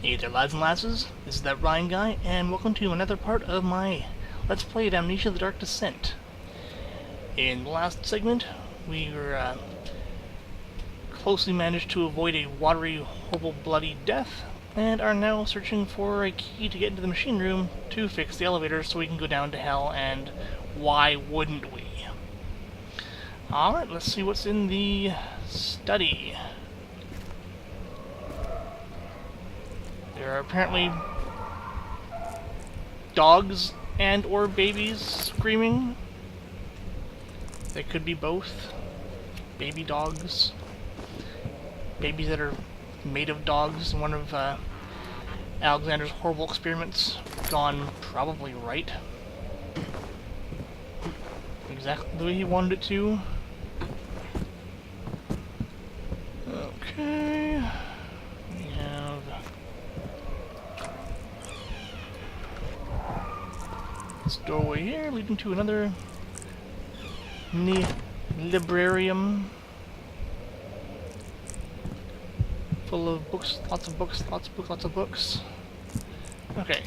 Hey there lads and lasses, this is that Ryan guy, and welcome to another part of my Let's Play of Amnesia the Dark Descent. In the last segment, we were closely managed to avoid a watery, horrible, bloody death, and are now searching for a key to get into the machine room to fix the elevator so we can go down to hell, and why wouldn't we? Alright, let's see what's in the study. There are apparently dogs and or babies screaming. They could be both. Baby dogs. Babies that are made of dogs. One of Alexander's horrible experiments gone probably right. Exactly the way he wanted it to. Okay. We have this doorway here leading to another librarium full of books, lots of books, lots of books, lots of books. Okay.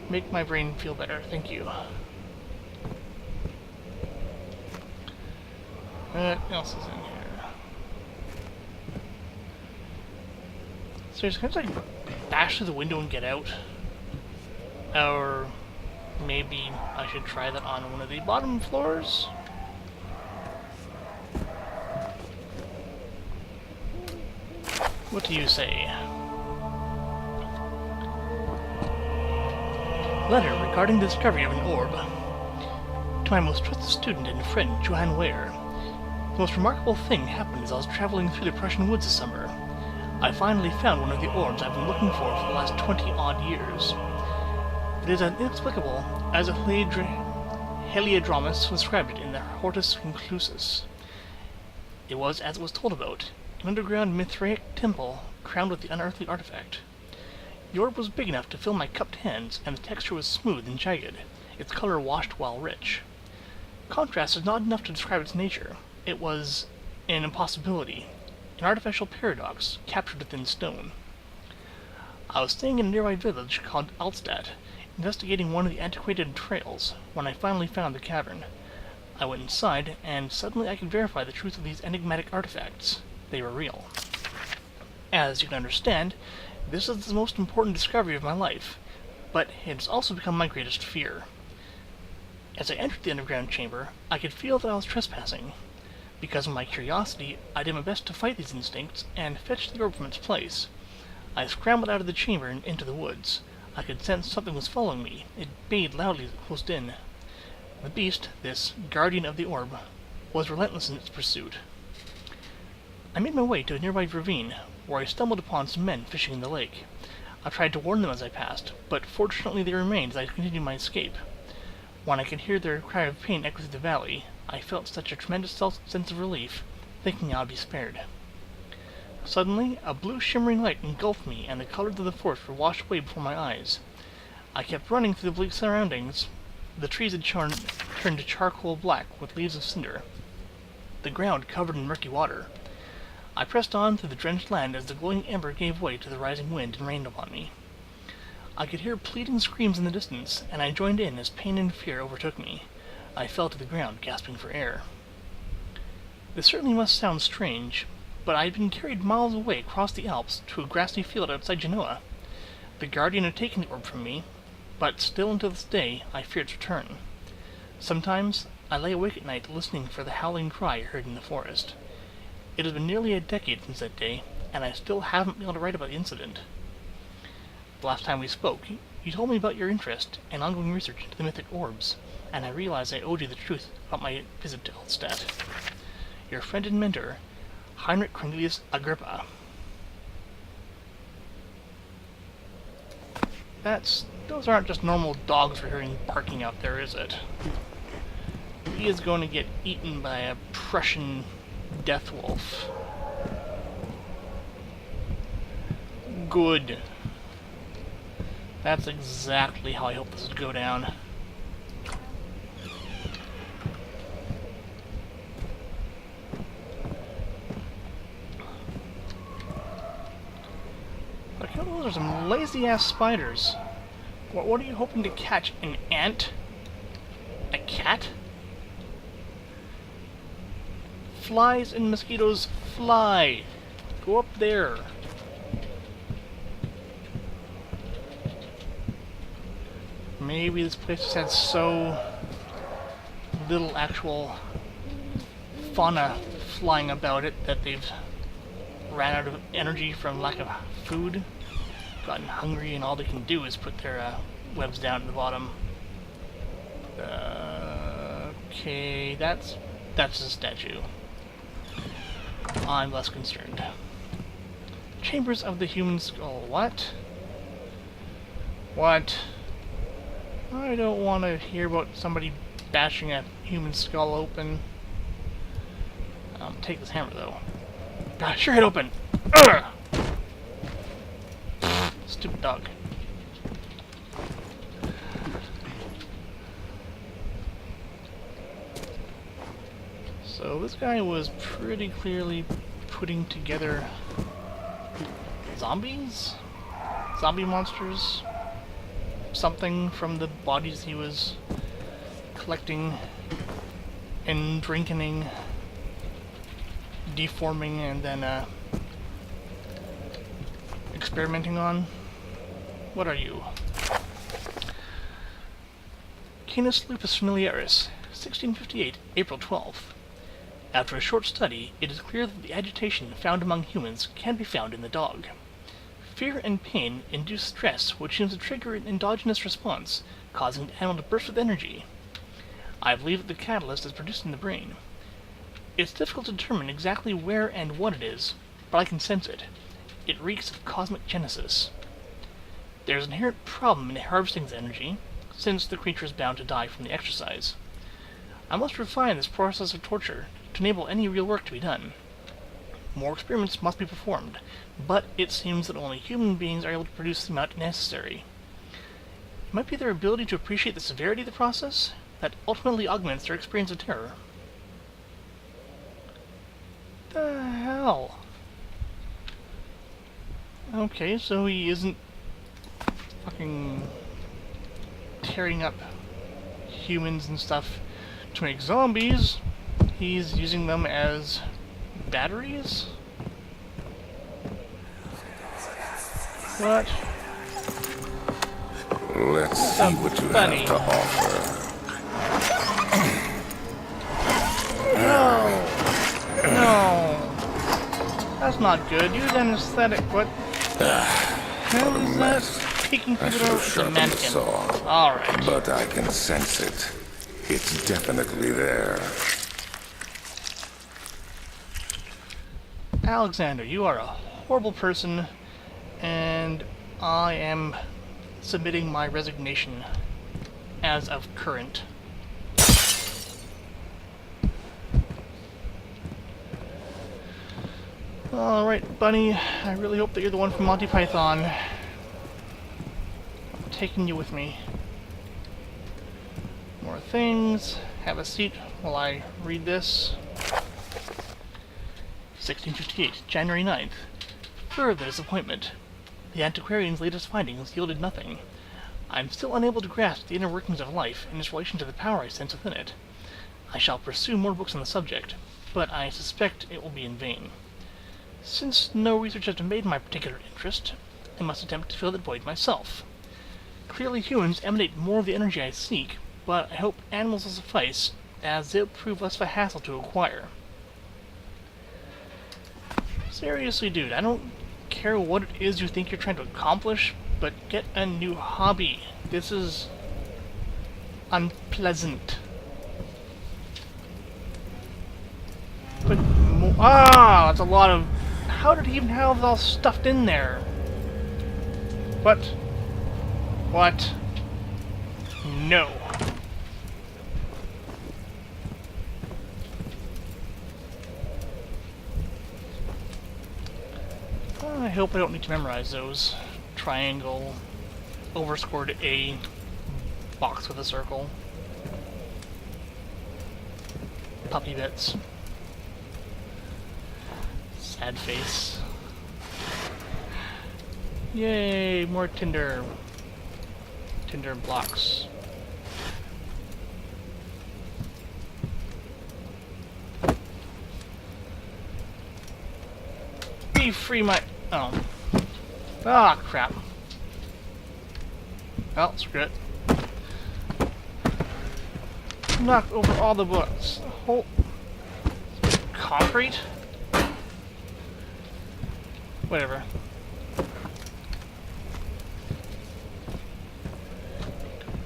Make my brain feel better, thank you. What else is in here? Seriously, can I just like bash through the window and get out? Or maybe I should try that on one of the bottom floors? What do you say? Letter regarding the discovery of an orb. To my most trusted student and friend, Johann Weyer. The most remarkable thing happened as I was traveling through the Prussian woods this summer. I finally found one of the orbs I've been looking for the last 20-odd years. It is as inexplicable as a Heliodromus described it in the Hortus Conclusus. It was as it was told about, an underground Mithraic temple crowned with the unearthly artifact. The orb was big enough to fill my cupped hands, and the texture was smooth and jagged, its color washed while rich. Contrast is not enough to describe its nature. It was an impossibility, an artificial paradox captured within stone. I was staying in a nearby village called Altstadt, investigating one of the antiquated trails, when I finally found the cavern. I went inside, and suddenly I could verify the truth of these enigmatic artifacts. They were real. As you can understand, this is the most important discovery of my life, but it has also become my greatest fear. As I entered the underground chamber, I could feel that I was trespassing. Because of my curiosity, I did my best to fight these instincts and fetch the orb from its place. I scrambled out of the chamber and into the woods. I could sense something was following me. It bayed loudly as it closed in. The beast, this guardian of the orb, was relentless in its pursuit. I made my way to a nearby ravine, where I stumbled upon some men fishing in the lake. I tried to warn them as I passed, but fortunately they remained as I continued my escape. When I could hear their cry of pain echo through the valley, I felt such a tremendous sense of relief, thinking I would be spared. Suddenly, a blue shimmering light engulfed me, and the colors of the forest were washed away before my eyes. I kept running through the bleak surroundings. The trees had turned to charcoal black with leaves of cinder, the ground covered in murky water. I pressed on through the drenched land as the glowing ember gave way to the rising wind and rained upon me. I could hear pleading screams in the distance, and I joined in as pain and fear overtook me. I fell to the ground, gasping for air. This certainly must sound strange, but I had been carried miles away across the Alps to a grassy field outside Genoa. The guardian had taken the orb from me, but still until this day I fear its return. Sometimes I lay awake at night listening for the howling cry I heard in the forest. It has been nearly a decade since that day, and I still haven't been able to write about the incident. The last time we spoke, you told me about your interest and ongoing research into the mythic orbs, and I realized I owed you the truth about my visit to Altstadt. Your friend and mentor, Heinrich Cornelius Agrippa. Those aren't just normal dogs we're hearing barking out there, is it? He is going to get eaten by a Prussian death wolf. Good. That's exactly how I hope this would go down. Those are some lazy-ass spiders. What are you hoping to catch? An ant? A cat? Flies and mosquitoes fly. Go up there. Maybe this place just has so little actual fauna flying about it that they've ran out of energy from lack of food, gotten hungry, and all they can do is put their webs down at the bottom. Okay, that's a statue. I'm less concerned. Chambers of the human skull. What? What? I don't want to hear about somebody bashing a human skull open. Take this hammer, though. God, sure hit open! Ugh! Stupid dog. So this guy was pretty clearly putting together zombies? Zombie monsters? Something from the bodies he was collecting and drinking, deforming, and then experimenting on. What are you? Canis lupus familiaris, 1658, April 12th. After a short study, it is clear that the agitation found among humans can be found in the dog. Fear and pain induce stress, which seems to trigger an endogenous response, causing the animal to burst with energy. I believe that the catalyst is produced in the brain. It's difficult to determine exactly where and what it is, but I can sense it. It reeks of cosmic genesis. There is an inherent problem in harvesting this energy, since the creature is bound to die from the exercise. I must refine this process of torture to enable any real work to be done. More experiments must be performed, but it seems that only human beings are able to produce the amount necessary. It might be their ability to appreciate the severity of the process that ultimately augments their experience of terror. The hell? Okay, so he isn't fucking tearing up humans and stuff to make zombies. He's using them as batteries? What? Let's see what you have to offer. No! No! That's not good. Use anesthetic. What? How is that? Peeking through the door with a mannequin. Alright. But I can sense it. It's definitely there. Alexander, you are a horrible person, and I am submitting my resignation as of current. Alright, Bunny, I really hope that you're the one from Monty Python. I'm taking you with me. More things. Have a seat while I read this. 1658, January 9th. Further disappointment. The antiquarian's latest findings yielded nothing. I am still unable to grasp the inner workings of life in its relation to the power I sense within it. I shall pursue more books on the subject, but I suspect it will be in vain. Since no research has been made in my particular interest, I must attempt to fill that void myself. Clearly humans emanate more of the energy I seek, but I hope animals will suffice, as they'll prove less of a hassle to acquire. Seriously, dude, I don't care what it is you think you're trying to accomplish, but get a new hobby. This is unpleasant. But that's a lot of... How did he even have it all stuffed in there? What? What? No. I hope I don't need to memorize those. Triangle, overscored A, box with a circle. Puppy bits. Sad face. Yay, more tinder. Tinder blocks. Be free my... Oh. Ah, crap. Well, screw it. Knock over all the books. Whole... Concrete? Whatever.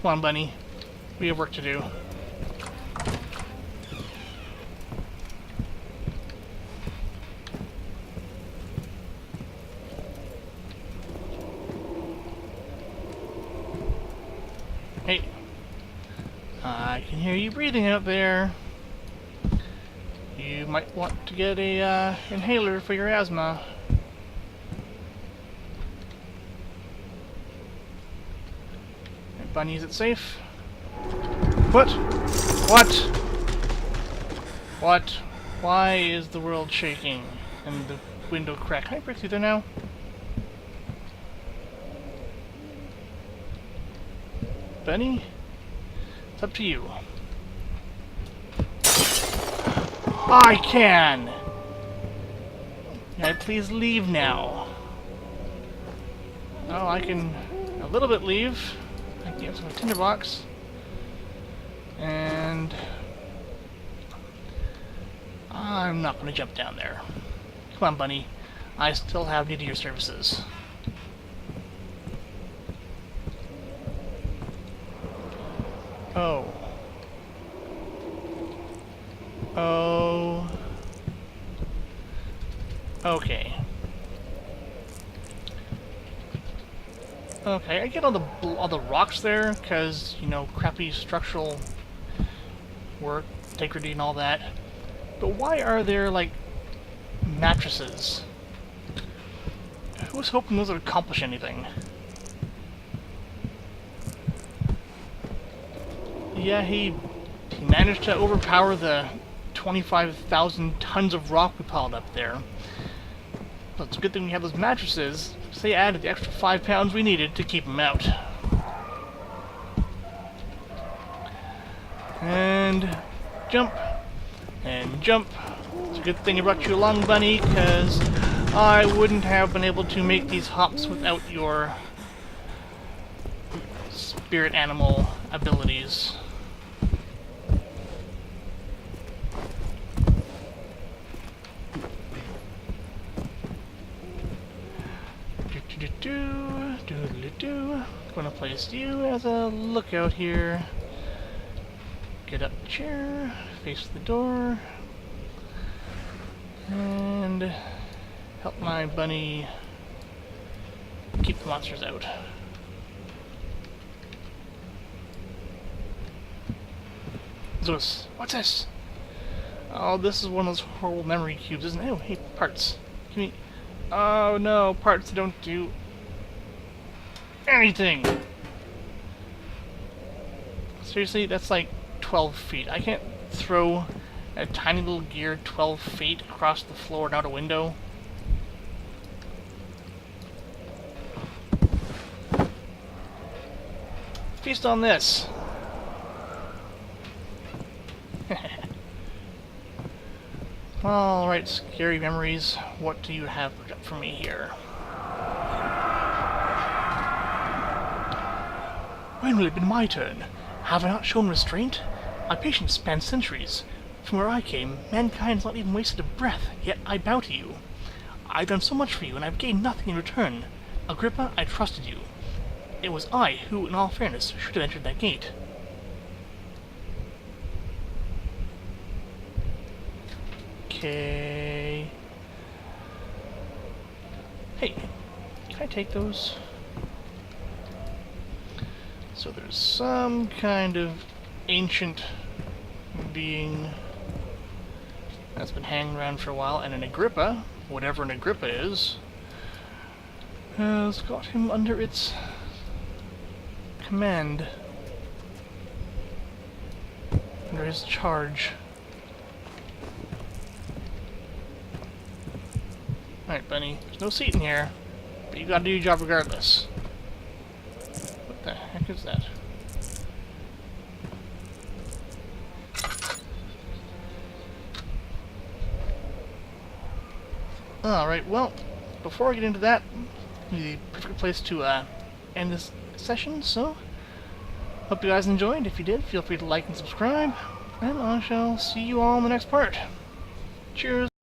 Come on, bunny. We have work to do. Hey. I can hear you breathing out there. You might want to get a inhaler for your asthma. Right, bunny, is it safe? What? What? What? Why is the world shaking and the window crack? Can I break through there now? Bunny? It's up to you. I can! Can I please leave now? Oh, I can a little bit leave. I can get some tinderbox. And I'm not going to jump down there. Come on, bunny. I still have need of your services. Oh. Oh. Okay. Okay, I get all the rocks there, because, you know, crappy structural work, integrity and all that. But why are there, like, mattresses? Who was hoping those would accomplish anything? Yeah, he managed to overpower the 25,000 tons of rock we piled up there. But it's a good thing we have those mattresses, so they added the extra 5 pounds we needed to keep them out. And jump. And jump. It's a good thing I brought you along, bunny, because I wouldn't have been able to make these hops without your spirit animal abilities. Gonna place you as a lookout here. Get up the chair, face the door, and help my bunny keep the monsters out. Zeus, what's this? Oh, this is one of those horrible memory cubes, isn't it? Oh, hey, parts. Give me... Oh no, parts that don't do anything! Seriously, that's like 12 feet. I can't throw a tiny little gear 12 feet across the floor and out a window. Feast on this! Alright, scary memories. What do you have for me here? When will it be my turn? Have I not shown restraint? My patience spans centuries. From where I came, mankind has not even wasted a breath, yet I bow to you. I've done so much for you, and I've gained nothing in return. Agrippa, I trusted you. It was I who, in all fairness, should have entered that gate. Okay. Hey, can I take those? So there's some kind of ancient being that's been hanging around for a while, and an Agrippa, whatever an Agrippa is, has got him under its command, under his charge. Alright, bunny, there's no seat in here. But you gotta do your job regardless. What the heck is that? Alright, well, before I get into that, the perfect place to end this session, so hope you guys enjoyed. If you did, feel free to like and subscribe, and I shall see you all in the next part. Cheers!